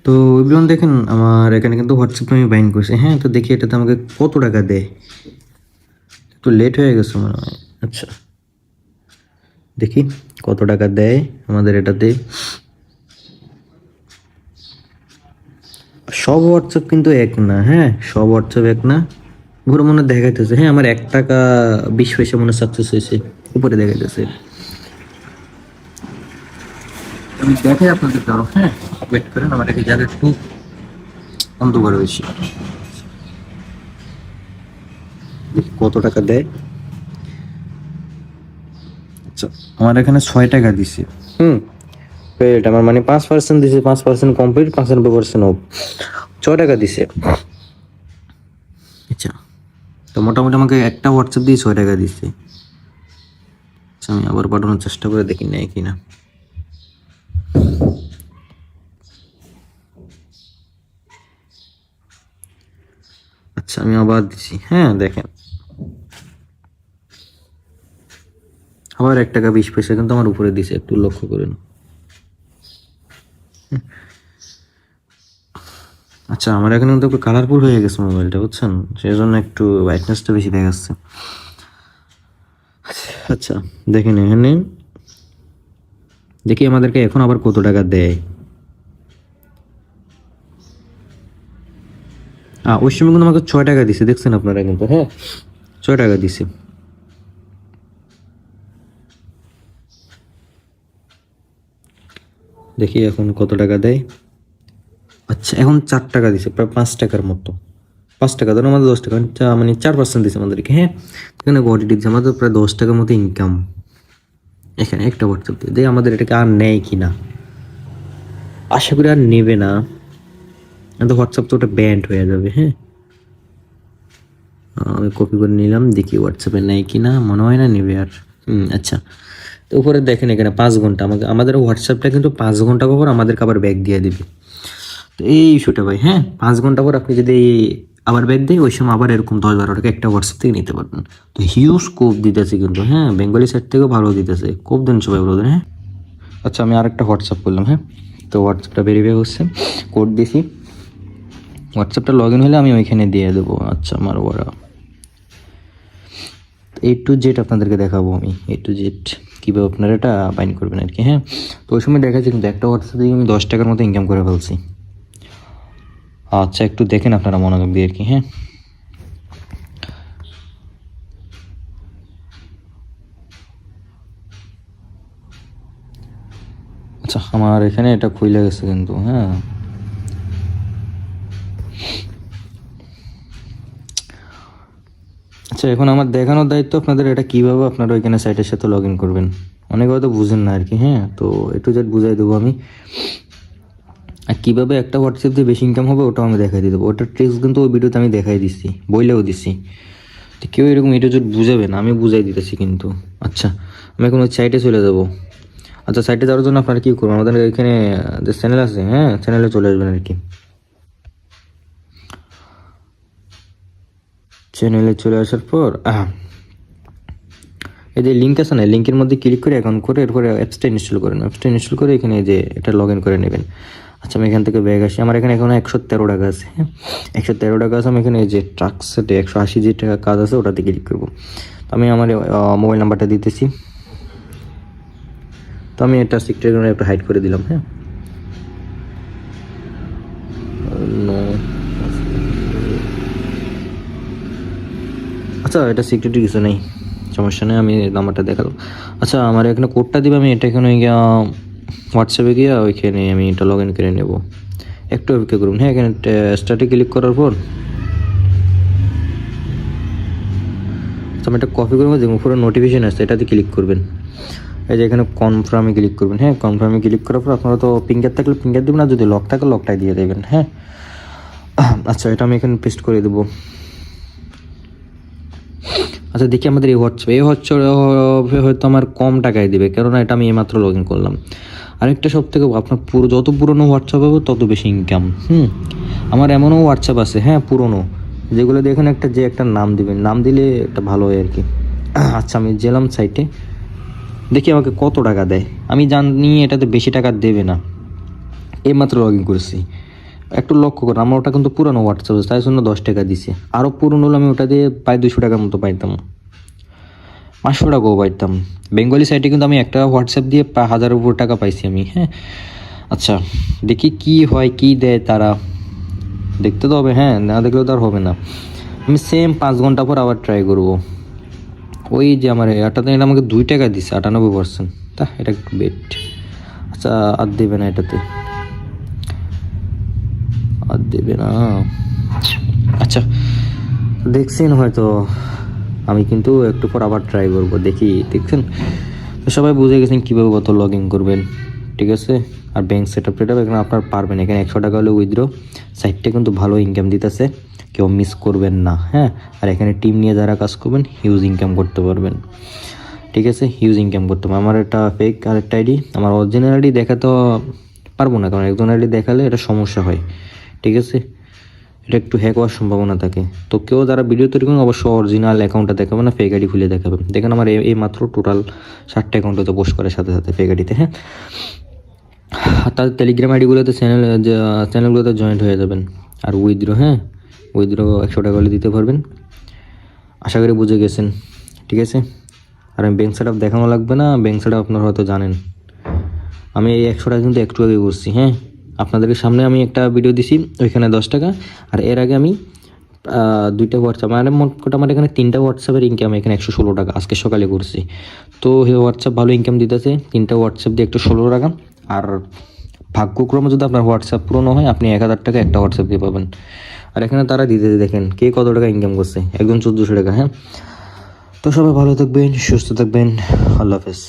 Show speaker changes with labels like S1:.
S1: তো এভরিওয়ান দেখেন আমার এখানে কিন্তু হোয়াটসঅ্যাপ আমি বাইন্ড করছি। হ্যাঁ, তো দেখি এটাতে আমাকে কত টাকা দেয়। একটু লেট হয়ে গেছে মনে হয়। আচ্ছা, দেখি কত টাকা দেয় আমাদের এটাতে। সব হোয়াটসঅ্যাপ কিন্তু এক না। হ্যাঁ, সব হোয়াটসঅ্যাপ এক না। পুরো মনে দেখাইতেছে। হ্যাঁ, আমার 1 টাকা 20 পয়সা মনে সাকসেস হয়েছে, উপরে দেখাইতেছে। আমি দেখাই আপনাদের আরো। হ্যাঁ, ওয়েট করেন, আমার এই জায়গা একটু অন্ধকার হয়েছে। দেখি কত টাকা দেয়। আচ্ছা, আমার এখানে 6 টাকা দিছে। পেড আমার মানে 5% দিছে, 5% কমপ্লিট, 95% অফ। 6 টাকা দিছে। আচ্ছা, তো মোটামুটি আমাকে একটা হোয়াটসঅ্যাপ দিয়ে 6 টাকা দিচ্ছে। আচ্ছা, আমি আবার পাঠানোর চেষ্টা করে দেখি নেয় কিনা। আচ্ছা, আমি আবার দিছি। হ্যাঁ, দেখেন আবার 1 টাকা 20 পয়সা কিন্তু আমার উপরে দিছে, একটু লক্ষ্য করুন। আচ্ছা, আমার এখানে কিন্তু একটু কালারফুল হয়ে গেছে মোবাইলটা, বুঝছেন, সেই জন্য একটু ব্রাইটনেসটা বেশি দেখাচ্ছে। আচ্ছা, দেখেন এখানে দেখি আমাদেরকে এখন আবার কত টাকা দেয়। ওই সময় কিন্তু আমাকে 6 টাকা দিছে, দেখছেন আপনারা কিন্তু। হ্যাঁ, 6 টাকা দিছে। দেখি এখন কত টাকা দেয়। আচ্ছা, এখন 4 টাকা দিছে, প্রায় 5 টাকার মতো। 5 টাকা ধরো আমাদের 10 টাকা, মানে 4% দিছে আমাদেরকে। হ্যাঁ, এখানে বডি দিচ্ছে আমাদের প্রায় 10 টাকার মতো ইনকাম। এখানে একটা হোয়াটসঅ্যাপ দিয়ে দেখি আমাদের এটাকে আর নেয় কিনা। আশা করি আর নেবে না, কিন্তু হোয়াটসঅ্যাপ তো ওটা ব্যান্ড হয়ে যাবে। হ্যাঁ, আমি কপি করে নিলাম, দেখি হোয়াটসঅ্যাপে নেয় কিনা। মনে হয় না নেবে আর। আচ্ছা, তো উপরে দেখেন এখানে 5 ঘন্টা আমাদের হোয়াটসঅ্যাপটা কিন্তু 5 ঘন্টা পর আমাদেরকে আবার ব্যাক দিয়ে দিবে। তো এই ইস্যুটা ভাই। হ্যাঁ, 5 ঘন্টা পর আপনি যদি আবার ব্যাক দেয়, ওই সময় আবার এরকম 10-12 টাকা একটা হোয়াটসঅ্যাপ থেকে নিতে পারবেন। তো হিউজ স্কোপ দিতেছে কিন্তু। হ্যাঁ, বেঙ্গলি সাইড থেকেও ভালো দিতেছে। কোপ দেন সবাই ব্রোদের। হ্যাঁ, আচ্ছা, আমি আরেকটা হোয়াটসঅ্যাপ করলাম। হ্যাঁ, তো হোয়াটসঅ্যাপটা ভেরিফাই হচ্ছে, কোড দিছি। হোয়াটসঅ্যাপটা লগ ইন হলে আমি ওইখানে দিয়ে দেবো। আচ্ছা, আমার ওরা A to Z আপনাদেরকে দেখাবো আমি। A to Z কীভাবে আপনারা এটা বাইন্ড করবেন আর কি। হ্যাঁ, তো ওই সময় দেখা যায় কিন্তু একটা হোয়াটসঅ্যাপ দিয়ে আমি 10 টাকার মতো ইনকাম করে ফেলছি। আচ্ছা, একটু দেখেন আপনারা মনোযোগ দিয়ে আর কি। হ্যাঁ, আচ্ছা, আমার এখানে এটা খুলে গেছে কিন্তু। হ্যাঁ, আচ্ছা, এখন আমার দেখানোর দায়িত্ব আপনাদের, এটা কীভাবে আপনারা ওইখানে সাইটের সাথে লগ ইন করবেন। অনেকে হয়তো বুঝেন না আর কি। হ্যাঁ, তো A to Z বুঝাই দেবো আমি। আর কীভাবে একটা হোয়াটসঅ্যাপ দিয়ে বেশি ইনকাম হবে ওটাও আমি দেখাই দিয়ে দেবো। ওটার ট্রিক্স কিন্তু ওই ভিডিওতে আমি দেখাই দিচ্ছি, বইলেও দিচ্ছি। তো কেউ এরকম A to Z বুঝাবে না, আমি বুঝাই দিতেছি কিন্তু। আচ্ছা, আমি এখন ওই সাইটে চলে যাবো। আচ্ছা, সাইটে যাওয়ার জন্য আপনারা কী করবেন, আমাদের এখানে যে চ্যানেল আছে, হ্যাঁ, চ্যানেলে চলে আসবেন আর কি। চ্যানেলে চলে আসার পর এই যে লিঙ্ক আছে না, লিঙ্কের মধ্যে ক্লিক করে অ্যাকাউন্ট করে এরপরে অ্যাপসটা ইনস্টল করেন। অ্যাপসটা ইনস্টল করে এখানে যে এটা লগ ইন করে নেবেন। আচ্ছা, আমি এখান থেকে ব্যাগ আসি। আমার এখানে এখন 113 টাকা আছে। হ্যাঁ, 113 টাকা আছে। আমি এখানে এই যে ট্রাক্স সেটে 180 যে টাকা কাজ আছে ওটাতে ক্লিক করবো। তো আমি আমার মোবাইল নাম্বারটা দিতেছি। তো আমি এটা সিক্রেট একটু হাইড করে দিলাম। হ্যাঁ, আচ্ছা, এটা সিক্রেট কিছু নেই, সমস্যা নেই, আমি নাম্বারটা দেখালাম। আচ্ছা, আমার এখানে কোডটা দিবে, আমি এটা এখানে গিয়ে হোয়াটসঅ্যাপে গিয়ে ওইখানে আমি এটা লগ ইন করে নেব। একটু অপেক্ষা করুন। হ্যাঁ, এখানে স্টার্টে ক্লিক করার পর আমি এটা কপি করবো, দেখুন পুরো নোটিফিকেশন আসছে, এটাতে ক্লিক করবেন। এই যে এখানে কনফার্মে ক্লিক করবেন। হ্যাঁ, কনফার্মে ক্লিক করার পর আপনারা তো ফিঙ্গার থাকলে ফিঙ্গার দেবেন, না যদি লক থাকে লকটাই দিয়ে দেবেন। হ্যাঁ, আচ্ছা, এটা আমি এখানে পেস্ট করে দেবো। আচ্ছা, দেখি আমাদের এই হোয়াটসঅ্যাপে হয়তো আমার কম টাকায় দেবে, কেননা এটা আমি এইমাত্র লগ ইন করলাম। আরেকটা সব থেকে আপনার যত পুরনো হোয়াটসঅ্যাপ হবে তত বেশি ইনকাম। আমার এমনও হোয়াটসঅ্যাপ আছে, হ্যাঁ, পুরনো, যেগুলো দেখেন একটা নাম দিবেন, নাম দিলে একটা ভালো হয় আর কি। আচ্ছা, আমি গেলাম সাইটে, দেখি আমাকে কত টাকা দেয়। আমি জানি এটাতে বেশি টাকা দেবে না, এইমাত্র লগ ইন করেছি। একটু লক্ষ্য করেন, আমার ওটা কিন্তু পুরানো হোয়াটসঅ্যাপ, তাই জন্য 10 টাকা দিছে। আরও পুরনো হলে আমি ওটা দিয়ে প্রায় 200 টাকার মতো পাইতাম, 500 টাকাও পাইতাম। বেঙ্গলি সাইটে কিন্তু আমি একটা হোয়াটসঅ্যাপ দিয়ে 1000-এর উপর টাকা পাইছি আমি, হ্যাঁ। আচ্ছা দেখি কি হয়, কি দেয় তারা, দেখতে তো হবে, হ্যাঁ, না দেখলেও তো আর হবে না। আমি সেম 5 ঘন্টা পর আবার ট্রাই করব। ওই যে আমার এটাতে এটা আমাকে 2 টাকা দিচ্ছে 98%, তা এটা একটু বেট। আচ্ছা আর দেবে না, এটাতে আর দেবে না। আচ্ছা দেখছেন হয়তো, আমি কিন্তু একটু পর আবার ট্রাই করব, দেখি। দেখছেন তো সবাই বুঝে গেছেন কীভাবে কত লগ ইন করবেন, ঠিক আছে। আর ব্যাঙ্ক সেট আপ এখানে আপনার পারবেন, এখানে 100 টাকা হলে উইথড্র। সাইটটা কিন্তু ভালো ইনকাম দিতেছে, কেউ মিস করবেন না, হ্যাঁ। আর এখানে টিম নিয়ে যারা কাজ করবেন হিউজ ইনকাম করতে পারবেন, ঠিক আছে, হিউজ ইনকাম করতে পারবেন। আমার এটা ফেক আরেকটা আইডি, আমার অরিজিনাল আইডি দেখাতে পারবো না, কারণ একজন আইডি দেখালে এটা সমস্যা হয়, ঠিক আছে। এটা একটু হ্যাক হওয়ার সম্ভাবনা থাকে। তো কেউ যারা ভিডিও তৈরি করেন অবশ্যই অরিজিনাল অ্যাকাউন্টটা দেখাবেন না, ফেক আইডি খুলে দেখাবেন। দেখেন আমার এই মাত্র টোটাল 60টা অ্যাকাউন্টে পোস্ট করে সাথে সাথে ফেক আইডিতে, হ্যাঁ। তাদের টেলিগ্রাম আইডিগুলোতে চ্যানেলগুলোতে জয়েন্ট হয়ে যাবেন। আর উইথড্র, হ্যাঁ, উইথড্র 100 টাকা হলে দিতে পারবেন। আশা করি বুঝে গেছেন, ঠিক আছে। আর আমি ব্যাঙ্ক সেট আপ দেখানো লাগবে না, ব্যাঙ্ক সেট আপ আপনারা হয়তো জানেন। আমি এই 100 টাকা কিন্তু একটু আগে করছি, হ্যাঁ। আপনাদেরকে সামনে আমি একটা ভিডিও দিছি, ওইখানে 10 টাকা। আর এর আগে আমি 2টা হোয়াটসঅ্যাপ, মানে মোট আমার এখানে 3টা হোয়াটসঅ্যাপের ইনকাম এখানে 116 টাকা আজকে সকালে করছি। তো এই হোয়াটসঅ্যাপ ভালো ইনকাম দিতেছে, 3টা হোয়াটসঅ্যাপ দিয়ে 116 টাকা। আর ভাগ্যক্রমে যদি আপনার হোয়াটসঅ্যাপ পুরনো হয়, আপনি 1000 টাকা একটা হোয়াটসঅ্যাপ দিয়ে পাবেন। আর এখানে তারা দিতে দেখেন কে কত টাকা ইনকাম করছে, একজন 1400 টাকা, হ্যাঁ। তো সবাই ভালো থাকবেন, সুস্থ থাকবেন, আল্লাহ হাফেজ।